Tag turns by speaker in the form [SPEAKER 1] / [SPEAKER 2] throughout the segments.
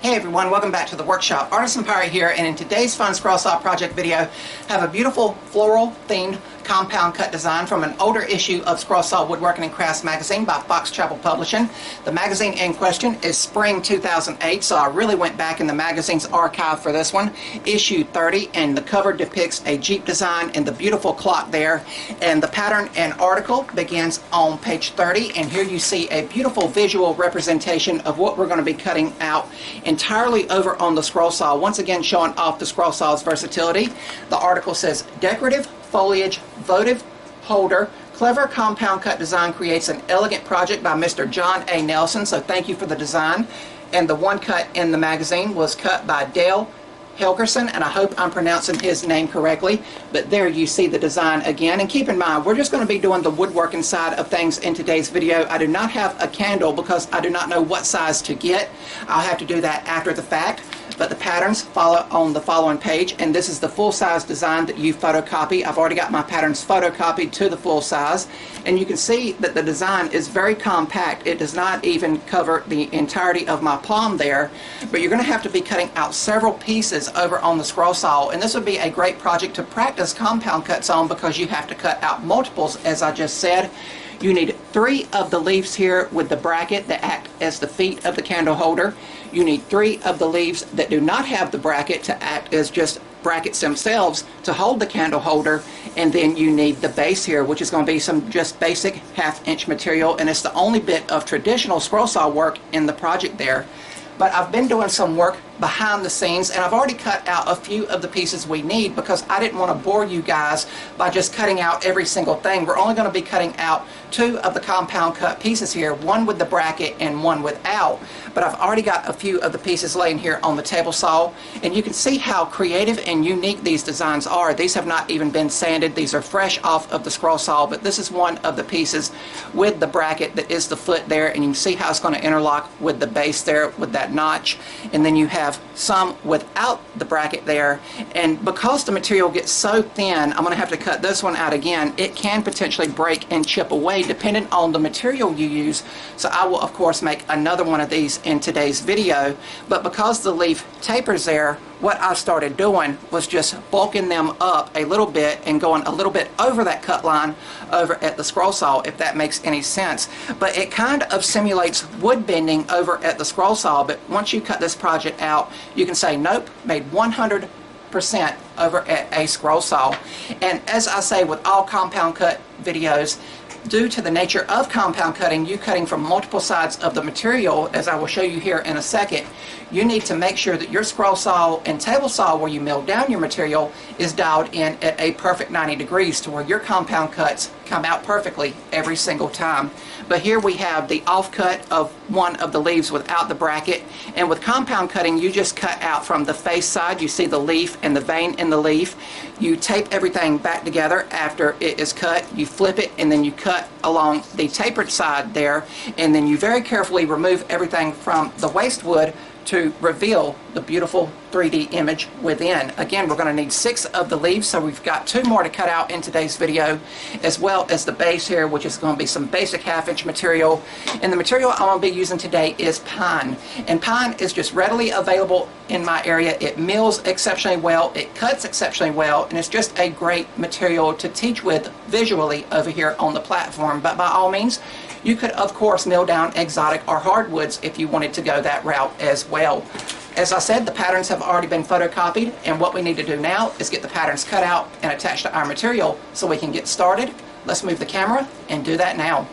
[SPEAKER 1] Hey everyone, welcome back to the workshop. Artisan Pirate here, and in today's fun scroll saw project video, have a beautiful floral themed compound cut design from an older issue of Scroll Saw Woodworking and Crafts magazine by Fox Travel Publishing. The magazine in question is spring 2008, so I really went back in the magazine's archive for this one. Issue 30, and the cover depicts a Jeep design and the beautiful clock there. And the pattern and article begins on page 30, and here you see a beautiful visual representation of what we're going to be cutting out entirely over on the scroll saw, once again showing off the scroll saw's versatility. The article says, decorative foliage votive holder, clever compound cut design creates an elegant project by Mr. John A. Nelson, so thank you for the design. And the one cut in the magazine was cut by Dale Helgerson, and I hope I'm pronouncing his name correctly, but there you see the design again. And keep in mind, we're just going to be doing the woodworking side of things in today's video. I do not have a candle because I do not know what size to get. I'll have to do that after the fact, but the patterns follow on the following page, and this is the full-size design that you photocopy. I've already got my patterns photocopied to the full size, and you can see that the design is very compact. It does not even cover the entirety of my palm there, but you're going to have to be cutting out several pieces over on the scroll saw, and this would be a great project to practice compound cuts on because you have to cut out multiples, as I just said. You need 3 of the leaves here with the bracket that act as the feet of the candle holder. You need 3 of the leaves that do not have the bracket to act as just brackets themselves to hold the candle holder, and then you need the base here, which is going to be some just basic 1/2 inch material, and it's the only bit of traditional scroll saw work in the project there. But I've been doing some work behind the scenes, and I've already cut out a few of the pieces we need because I didn't want to bore you guys by just cutting out every single thing. We're only going to be cutting out 2 of the compound cut pieces here, one with the bracket and one without. But I've already got a few of the pieces laying here on the table saw, and you can see how creative and unique these designs are. These have not even been sanded. These are fresh off of the scroll saw, but this is one of the pieces with the bracket that is the foot there, and you can see how it's going to interlock with the base there with that notch. And then you have some without the bracket there, and because the material gets so thin, I'm going to have to cut this one out again. It can potentially break and chip away depending on the material you use, so I will of course make another one of these in today's video. But because the leaf tapers there, what I started doing was just bulking them up a little bit and going a little bit over that cut line over at the scroll saw, if that makes any sense. But it kind of simulates wood bending over at the scroll saw, but once you cut this project out, you can say, nope, made 100% over at a scroll saw. And as I say with all compound cut videos, due to the nature of compound cutting, you cutting from multiple sides of the material, as I will show you here in a second, you need to make sure that your scroll saw and table saw where you mill down your material is dialed in at a perfect 90 degrees to where your compound cuts come out perfectly every single time. But here we have the offcut of one of the leaves without the bracket, and with compound cutting you just cut out from the face side. You see the leaf and the vein in the leaf. You tape everything back together after it is cut, you flip it, and then you cut along the tapered side there, and then you very carefully remove everything from the waste wood to reveal the beautiful 3D image within. Again, we're going to need 6 of the leaves, so we've got 2 more to cut out in today's video, as well as the base here, which is going to be some basic 1/2 inch material. And the material I'm going to be using today is pine, and pine is just readily available in my area. It mills exceptionally well, it cuts exceptionally well, and it's just a great material to teach with visually over here on the platform. But by all means, you could of course mill down exotic or hardwoods if you wanted to go that route as well. As I said, the patterns have already been photocopied, and what we need to do now is get the patterns cut out and attached to our material so we can get started. Let's move the camera and do that now.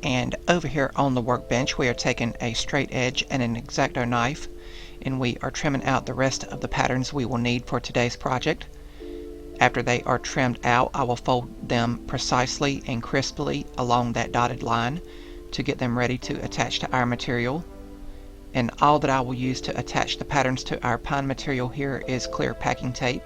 [SPEAKER 1] And over here on the workbench, we are taking a straight edge and an X-Acto knife, and we are trimming out the rest of the patterns we will need for today's project. After they are trimmed out, I will fold them precisely and crisply along that dotted line to get them ready to attach to our material. And all that I will use to attach the patterns to our pine material here is clear packing tape.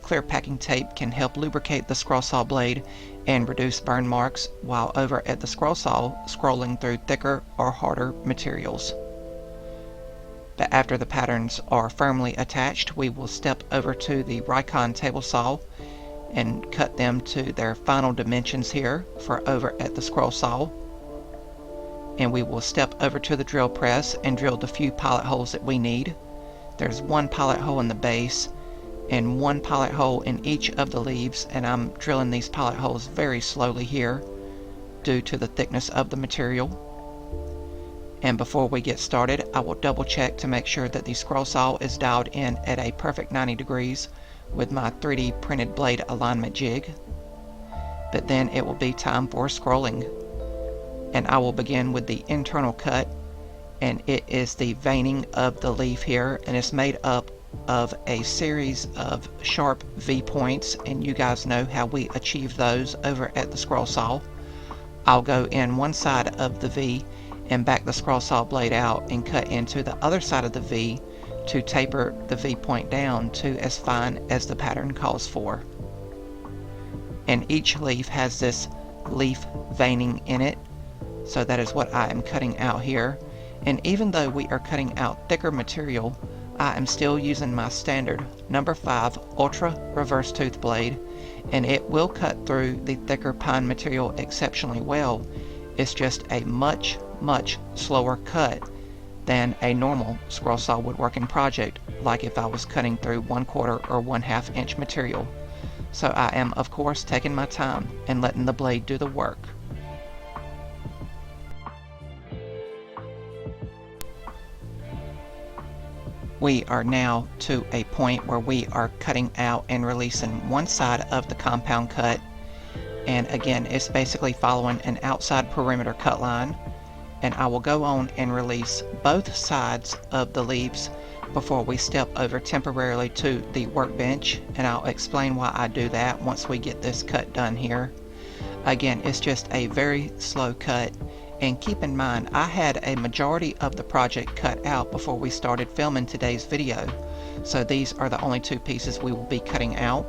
[SPEAKER 1] Clear packing tape can help lubricate the scroll saw blade and reduce burn marks while over at the scroll saw scrolling through thicker or harder materials. But after the patterns are firmly attached, we will step over to the Rikon table saw and cut them to their final dimensions here for over at the scroll saw. And we will step over to the drill press and drill the few pilot holes that we need. There's one pilot hole in the base and one pilot hole in each of the leaves, and I'm drilling these pilot holes very slowly here due to the thickness of the material. And before we get started, I will double check to make sure that the scroll saw is dialed in at a perfect 90 degrees with my 3D printed blade alignment jig. But then it will be time for scrolling. And I will begin with the internal cut, and it is the veining of the leaf here, and it's made up of a series of sharp V points, and you guys know how we achieve those over at the scroll saw. I'll go in one side of the V and back the scroll saw blade out and cut into the other side of the V to taper the V point down to as fine as the pattern calls for. And each leaf has this leaf veining in it, so that is what I am cutting out here. And even though we are cutting out thicker material, I am still using my standard number 5 Ultra reverse tooth blade, and it will cut through the thicker pine material exceptionally well. It's just a much slower cut than a normal scroll saw woodworking project, like if I was cutting through 1/4 or 1/2 inch material. So I am of course taking my time and letting the blade do the work. We are now to a point where we are cutting out and releasing one side of the compound cut, and again it's basically following an outside perimeter cut line, and I will go on and release both sides of the leaves before we step over temporarily to the workbench, and I'll explain why I do that once we get this cut done here. Again, it's just a very slow cut. And keep in mind, I had a majority of the project cut out before we started filming today's video. So these are the only 2 pieces we will be cutting out.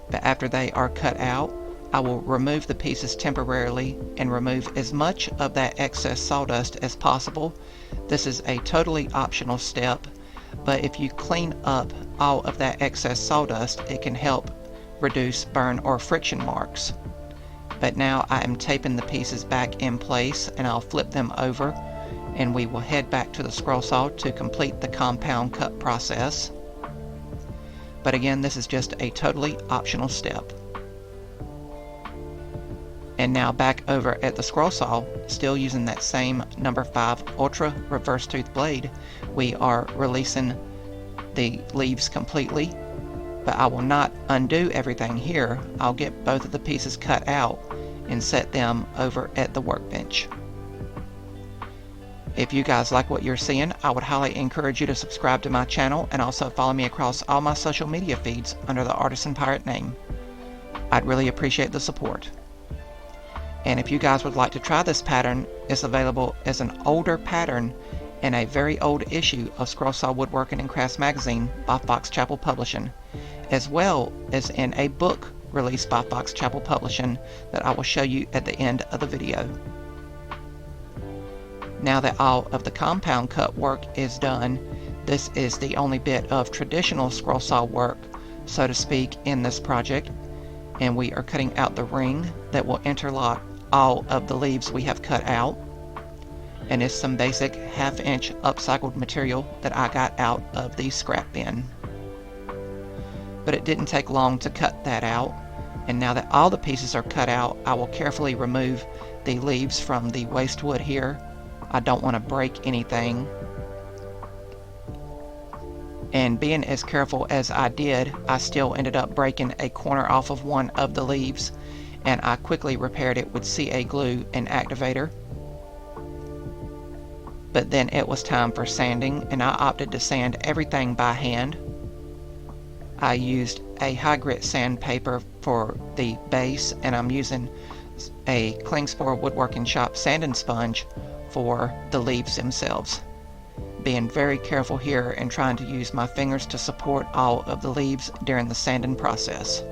[SPEAKER 1] But after they are cut out, I will remove the pieces temporarily and remove as much of that excess sawdust as possible. This is a totally optional step, but if you clean up all of that excess sawdust, it can help reduce burn or friction marks. But now I am taping the pieces back in place, and I'll flip them over, and we will head back to the scroll saw to complete the compound cut process. But again, this is just a totally optional step. And now back over at the scroll saw, still using that same number 5 Ultra reverse tooth blade, we are releasing the leaves completely. But I will not undo everything here. I'll get both of the pieces cut out and set them over at the workbench. If you guys like what you're seeing, I would highly encourage you to subscribe to my channel and also follow me across all my social media feeds under the Artisan Pirate name. I'd really appreciate the support. And if you guys would like to try this pattern, it's available as an older pattern in a very old issue of Scroll Saw Woodworking and Crafts magazine by Fox Chapel Publishing, as well as in a book released by Fox Chapel Publishing that I will show you at the end of the video. Now that all of the compound cut work is done, this is the only bit of traditional scroll saw work, so to speak, in this project, and we are cutting out the ring that will interlock all of the leaves we have cut out. And it's some basic 1/2 inch upcycled material that I got out of the scrap bin. But it didn't take long to cut that out, and now that all the pieces are cut out, I will carefully remove the leaves from the waste wood here. I don't want to break anything. And being as careful as I did, I still ended up breaking a corner off of one of the leaves, and I quickly repaired it with CA glue and activator. But then it was time for sanding, and I opted to sand everything by hand. I used a high grit sandpaper for the base, and I'm using a Klingspor Woodworking Shop sanding sponge for the leaves themselves. Being very careful here and trying to use my fingers to support all of the leaves during the sanding process.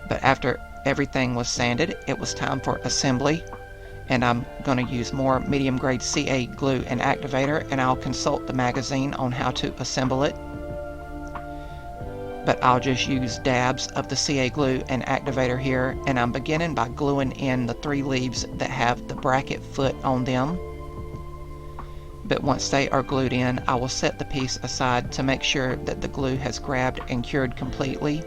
[SPEAKER 1] But after everything was sanded, it was time for assembly. And I'm going to use more medium grade CA glue and activator, and I'll consult the magazine on how to assemble it. but I'll just use dabs of the CA glue and activator here, and I'm beginning by gluing in the 3 leaves that have the bracket foot on them. But once they are glued in, I will set the piece aside to make sure that the glue has grabbed and cured completely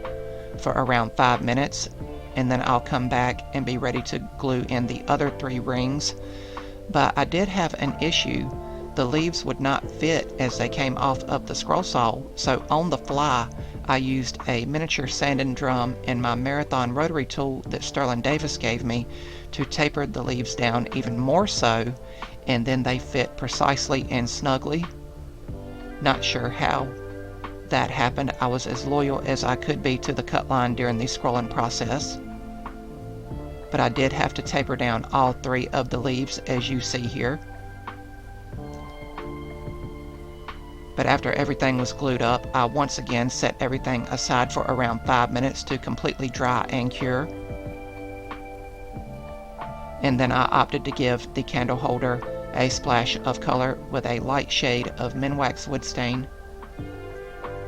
[SPEAKER 1] for around 5 minutes, and then I'll come back and be ready to glue in the other 3 rings. But I did have an issue. The leaves would not fit as they came off of the scroll saw, so on the fly I used a miniature sanding drum and my Marathon rotary tool that Sterling Davis gave me to taper the leaves down even more so, and then they fit precisely and snugly. Not sure how that happened. I was as loyal as I could be to the cut line during the scrolling process, but I did have to taper down all 3 of the leaves as you see here. But after everything was glued up, I once again set everything aside for around 5 minutes to completely dry and cure. And then I opted to give the candle holder a splash of color with a light shade of Minwax wood stain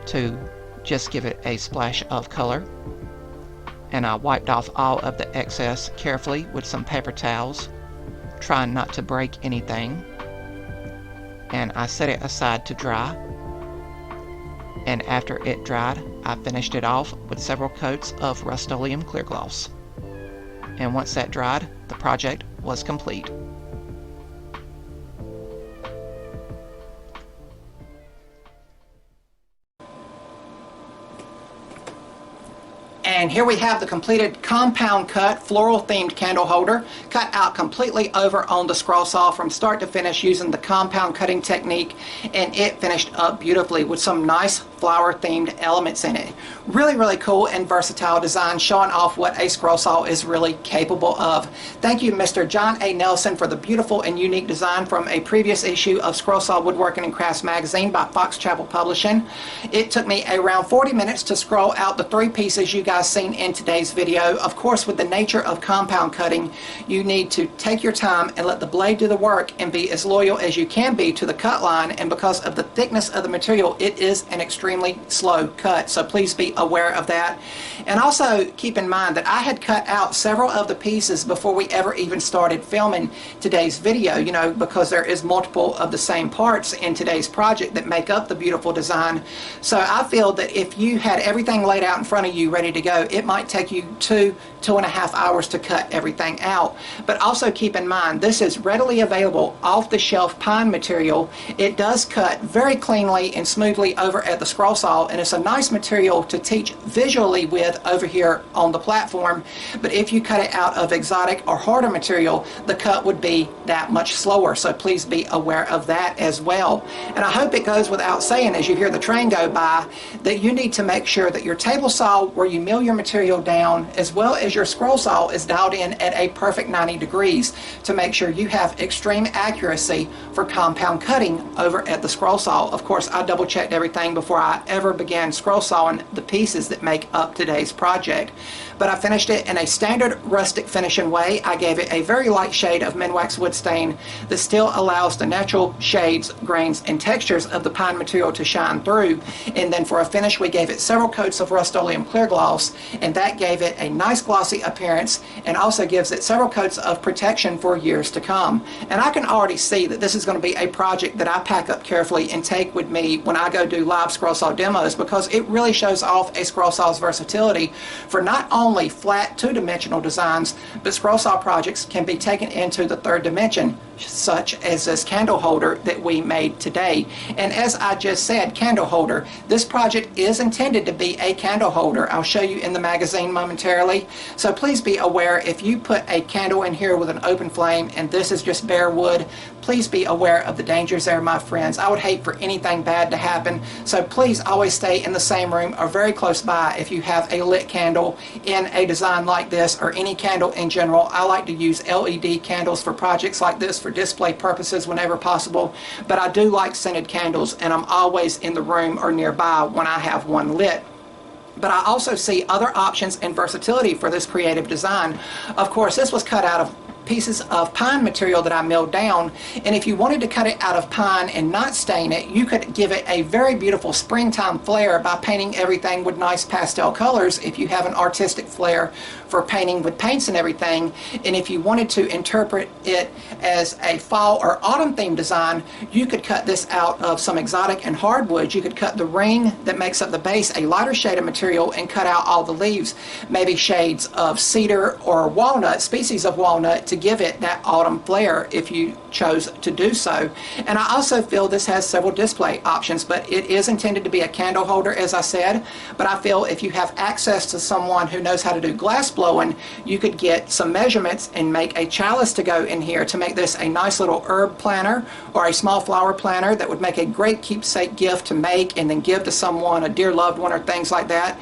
[SPEAKER 1] to just give it a splash of color. And I wiped off all of the excess carefully with some paper towels, trying not to break anything. And I set it aside to dry, and after it dried I finished it off with several coats of Rust-Oleum clear gloss, and once that dried, the project was complete. And here we have the completed compound cut floral themed candle holder, cut out completely over on the scroll saw from start to finish using the compound cutting technique, and it finished up beautifully with some nice flower themed elements in it. Really cool and versatile design, showing off what a scroll saw is really capable of. Thank you, Mr. John A. Nelson, for the beautiful and unique design from a previous issue of Scroll Saw Woodworking and Crafts magazine by Fox Chapel Publishing. It took me around 40 minutes to scroll out the 3 pieces you guys seen in today's video. Of course, with the nature of compound cutting, you need to take your time and let the blade do the work and be as loyal as you can be to the cut line, and because of the thickness of the material, it is an extremely slow cut, so please be aware of that. And also keep in mind that I had cut out several of the pieces before we ever even started filming today's video, you know, because there is multiple of the same parts in today's project that make up the beautiful design. So I feel that if you had everything laid out in front of you ready to go, it might take you 2.5 hours to cut everything out. But also keep in mind, this is readily available off-the-shelf pine material. It does cut very cleanly and smoothly over at the scroll saw, and it's a nice material to teach visually with over here on the platform. But if you cut it out of exotic or harder material, the cut would be that much slower, so please be aware of that as well. And I hope it goes without saying, as you hear the train go by, that you need to make sure that your table saw where you mill your material down, as well as your scroll saw, is dialed in at a perfect 90 degrees to make sure you have extreme accuracy for compound cutting over at the scroll saw. Of course, I double checked everything before I ever began scroll sawing the pieces that make up today's project. But I finished it in a standard rustic finishing way. I gave it a very light shade of Minwax wood stain that still allows the natural shades, grains, and textures of the pine material to shine through. And then for a finish, we gave it several coats of Rust-Oleum clear gloss, and that gave it a nice glossy appearance and also gives it several coats of protection for years to come. And I can already see that this is going to be a project that I pack up carefully and take with me when I go do live scroll saw demos, because it really shows off a scroll saw's versatility for not only flat 2-dimensional designs, but scroll saw projects can be taken into the 3rd dimension, such as this candle holder that we made today. And as I just said, candle holder, this project is intended to be a candle holder. I'll show you in the magazine momentarily. So please be aware, if you put a candle in here with an open flame and this is just bare wood, please be aware of the dangers there, my friends. I would hate for anything bad to happen, so please always stay in the same room or very close by if you have a lit candle in a design like this, or any candle in general. I like to use LED candles for projects like this for display purposes whenever possible, but I do like scented candles, and I'm always in the room or nearby when I have one lit. But I also see other options and versatility for this creative design. Of course, this was cut out of pieces of pine material that I milled down, and if you wanted to cut it out of pine and not stain it, you could give it a very beautiful springtime flair by painting everything with nice pastel colors if you have an artistic flair for painting with paints and everything. And if you wanted to interpret it as a fall or autumn themed design, you could cut this out of some exotic and hardwoods. You could cut the ring that makes up the base a lighter shade of material and cut out all the leaves, maybe shades of cedar or walnut, species of walnut, to give it that autumn flair if you chose to do so. And I also feel this has several display options, but it is intended to be a candle holder, as I said. But I feel if you have access to someone who knows how to do glass blowing, you could get some measurements and make a chalice to go in here to make this a nice little herb planter or a small flower planter that would make a great keepsake gift to make and then give to someone, a dear loved one, or things like that.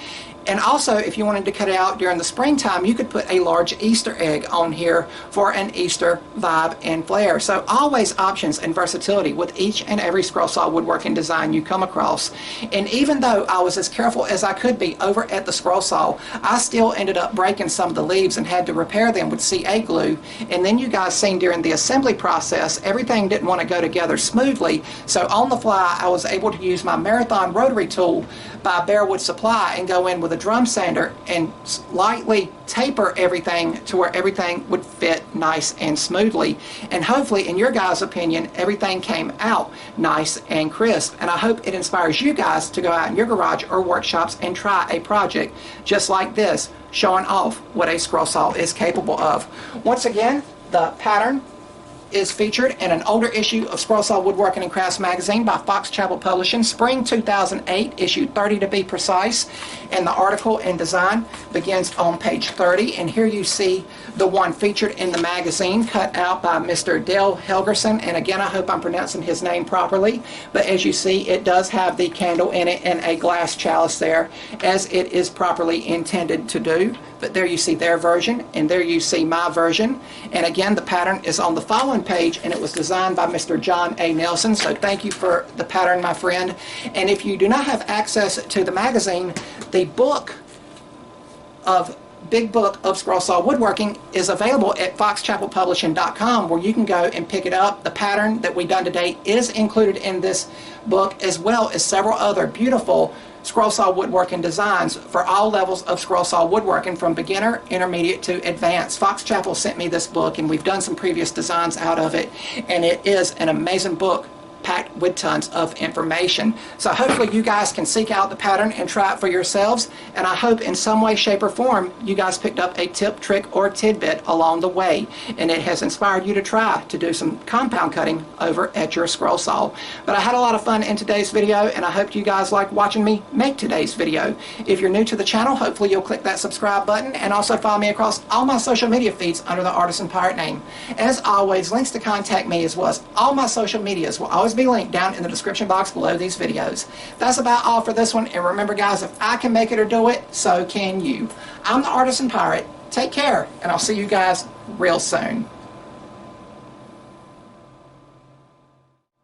[SPEAKER 1] And also, if you wanted to cut it out during the springtime, you could put a large Easter egg on here for an Easter vibe and flair. So always options and versatility with each and every scroll saw woodworking design you come across. And even though I was as careful as I could be over at the scroll saw, I still ended up breaking some of the leaves and had to repair them with CA glue. And then you guys seen during the assembly process, everything didn't want to go together smoothly. So on the fly, I was able to use my Marathon rotary tool by Bearwood Supply and go in with a drum sander and lightly taper everything to where everything would fit nice and smoothly. And hopefully, in your guys' opinion, everything came out nice and crisp. And I hope it inspires you guys to go out in your garage or workshops and try a project just like this, showing off what a scroll saw is capable of. Once again, the pattern is featured in an older issue of Scroll Saw Woodworking and Crafts magazine by Fox Chapel Publishing, spring 2008, issue 30 to be precise. And the article and design begins on page 30. And here you see the one featured in the magazine, cut out by Mr. Dale Helgerson. And again, I hope I'm pronouncing his name properly. But as you see, it does have the candle in it and a glass chalice there, as it is properly intended to do. But there you see their version, and there you see my version. And again, the pattern is on the following page, and it was designed by Mr. John A. Nelson. So thank you for the pattern, my friend. And if you do not have access to the magazine, the Big Book of Scroll Saw Woodworking is available at foxchapelpublishing.com, where you can go and pick it up. The pattern that we've done today is included in this book, as well as several other beautiful scroll saw woodworking designs for all levels of scroll saw woodworking, from beginner, intermediate to advanced. Fox Chapel sent me this book, and we've done some previous designs out of it, and it is an amazing book packed with tons of information. So hopefully you guys can seek out the pattern and try it for yourselves, and I hope in some way, shape, or form you guys picked up a tip, trick, or tidbit along the way, and it has inspired you to try to do some compound cutting over at your scroll saw. But I had a lot of fun in today's video, and I hope you guys like watching me make today's video. If you're new to the channel, hopefully you'll click that subscribe button, and also follow me across all my social media feeds under the Artisan Pirate name. As always, links to contact me, as well as all my social medias, will always be linked down in the description box below these videos. That's about all for this one, and remember guys, if I can make it or do it, so can you. I'm the Artisan Pirate. Take care, and I'll see you guys real soon.